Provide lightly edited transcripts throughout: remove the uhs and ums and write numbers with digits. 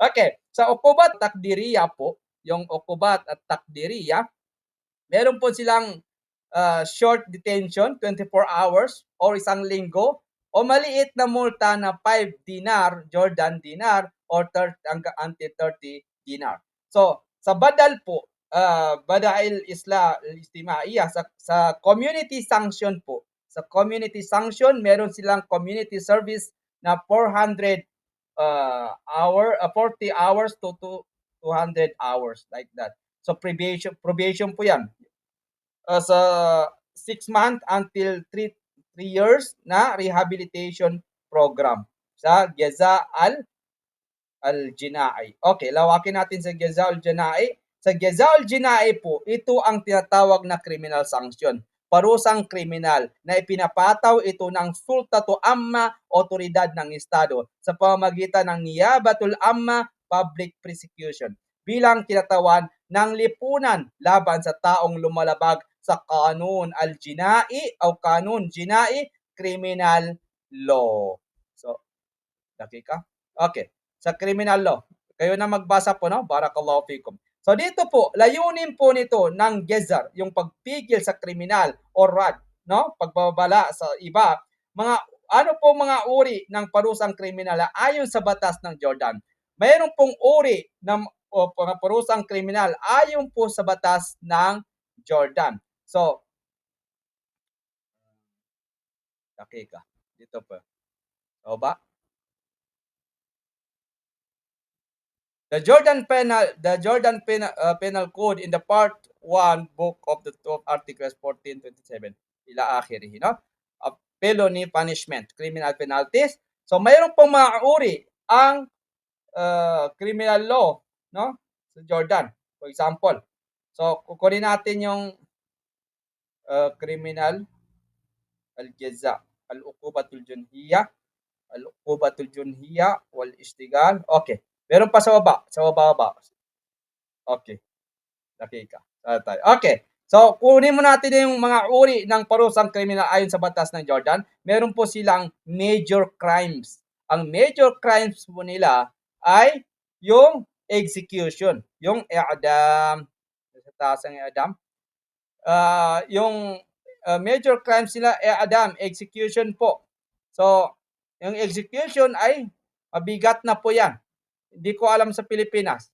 Okay, sa ukubat takdiriya po, yung ukubat at takdiriya, meron po silang short detention, 24 hours or isang linggo o maliit na multa na 5 dinar, Jordan dinar or until 30 dinar. So, sa badal po, Badail Istimaiya, sa community sanction po, sa community sanction, meron silang community service na 40 hours to 200 hours like that. So probation po 'yan. Sa 6 months until 3 years na rehabilitation program sa Geza al-Jinai. Okay, lawakin natin sa Geza al-Jinai. Sa Geza al-Jinai po, ito ang tinatawag na criminal sanction. Parusang kriminal na ipinapataw ito ng sultatu amma, otoridad ng Estado, sa pamamagitan ng niyabatul amma, public prosecution, bilang kinatawan ng lipunan laban sa taong lumalabag sa kanun al-Jinai o kanun Jinai, criminal law. So, dakika. Okay. Sa criminal law. Kayo na magbasa po, no? Barakallahu fikum. So dito po, layunin po nito ng Gezar, yung pagpigil sa kriminal o rad, no? Pagbabala sa iba, mga ano po mga uri ng parusang kriminal ayon sa batas ng Jordan. Mayroon pong uri ng mga parusang kriminal ayon po sa batas ng Jordan. So, dakika. Dito po. O ba? The Jordan Penal Code in the Part 1 Book of the 12 Articles 1427 ila akhirih, no? Felony punishment, criminal penalties. So mayroon pong mga uri ang criminal law, no? Sa Jordan, for example. So kukunin natin yung criminal al-jaza, al-uqubatul junhiyah, wal istigal. Okay. Meron pa sa baba. Okay. Dakika. Okay. So, kunin mo natin yung mga uri ng parusang kriminal ayon sa batas ng Jordan. Meron po silang major crimes. Ang major crimes po nila ay yung execution, yung i'dam. Sa taas ang i'dam. Yung major crimes nila i'dam, execution po. So, yung execution ay mabigat na po yan. Hindi ko alam sa Pilipinas.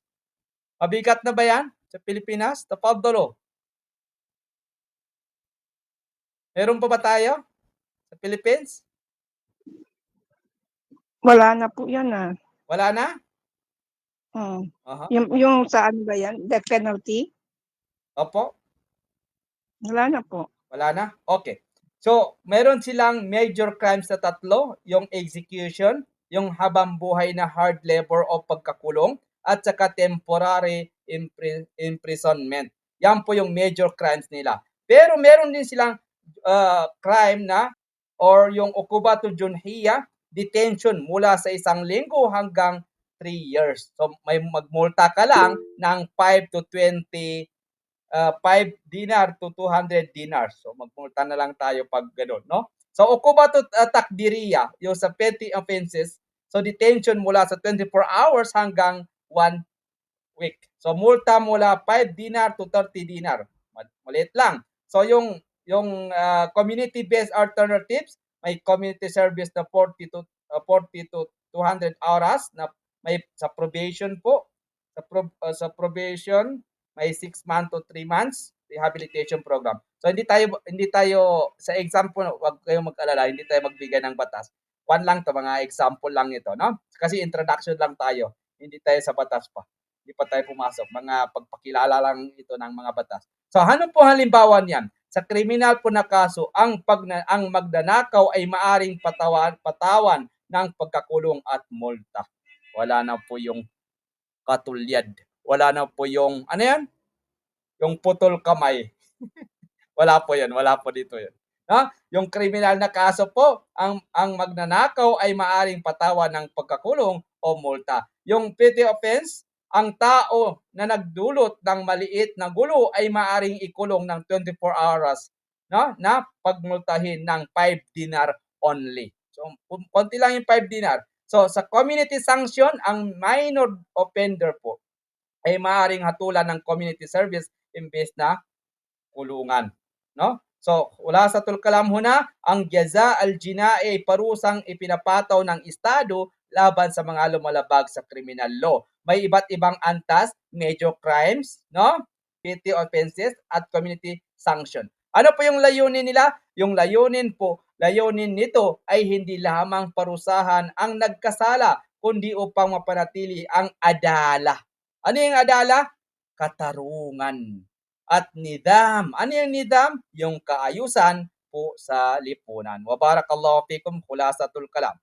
Mabigat na ba yan sa Pilipinas? Tafadhalo. Meron pa ba tayo sa Philippines? Wala na po yan ah. Wala na? Yung saan ba yan? Death penalty? Opo. Wala na po. Wala na? Okay. So, meron silang major crimes na 3, yung execution, yung habang buhay na hard labor o pagkakulong, at saka temporary imprisonment. Yan po yung major crimes nila. Pero meron din silang crime na or yung uqubatul junhiyah, detention mula sa 1 linggo hanggang 3 years. So, may magmulta ka lang ng 5 to 20 5 dinar to 200 dinars. So magmulta na lang tayo pag gano'n, no? So uqubatul takdiriya, yung sa petty offenses, so detention mula sa 24 hours hanggang 1 week. So multa mula 5 dinar to 30 dinar. Maliit lang. So yung community-based alternatives, may community service na 40 to 200 hours na may sa probation po. Sa probation may 6 months to 3 months rehabilitation program. So hindi tayo sa example, wag kayong mag-alala, hindi tayo magbigay ng batas. Kwan lang to, mga example lang ito, no? Kasi introduction lang tayo. Hindi tayo sa batas pa. Hindi pa tayo pumasok. Mga pagpakilala lang ito ng mga batas. So ano po halimbawa niyan? Sa kriminal po na kaso, ang magnanakaw ay maaring patawan ng pagkakulong at multa. Wala na po yung katulyad. Wala na po yung, ano yan? Yung putol kamay. Wala po yan. Wala po dito yan. Ha? Yung kriminal na kaso po, ang magnanakaw ay maaring patawan ng pagkakulong o multa. Yung petty offense, ang tao na nagdulot ng maliit na gulo ay maaring ikulong ng 24 hours, no? Na pagmultahin ng 5 dinar only. So, konti lang yung 5 dinar. So, sa community sanction, ang minor offender po ay maaaring hatulan ng community service imbes na kulungan, no? So, wala sa tulkalam huna, ang jaza al-jina'i ay parusang ipinapataw ng Estado laban sa mga lumalabag sa criminal law. May iba't ibang antas, major crimes, no? Petty offenses at community sanction. Ano po yung layunin nila? Yung layunin nito ay hindi lamang parusahan ang nagkasala, kundi upang mapanatili ang adala. Ano yung adala? Katarungan at nidam. Ano yung nidam? Yung kaayusan po sa lipunan. Wa barakallahu fikum, khulasatul kalam.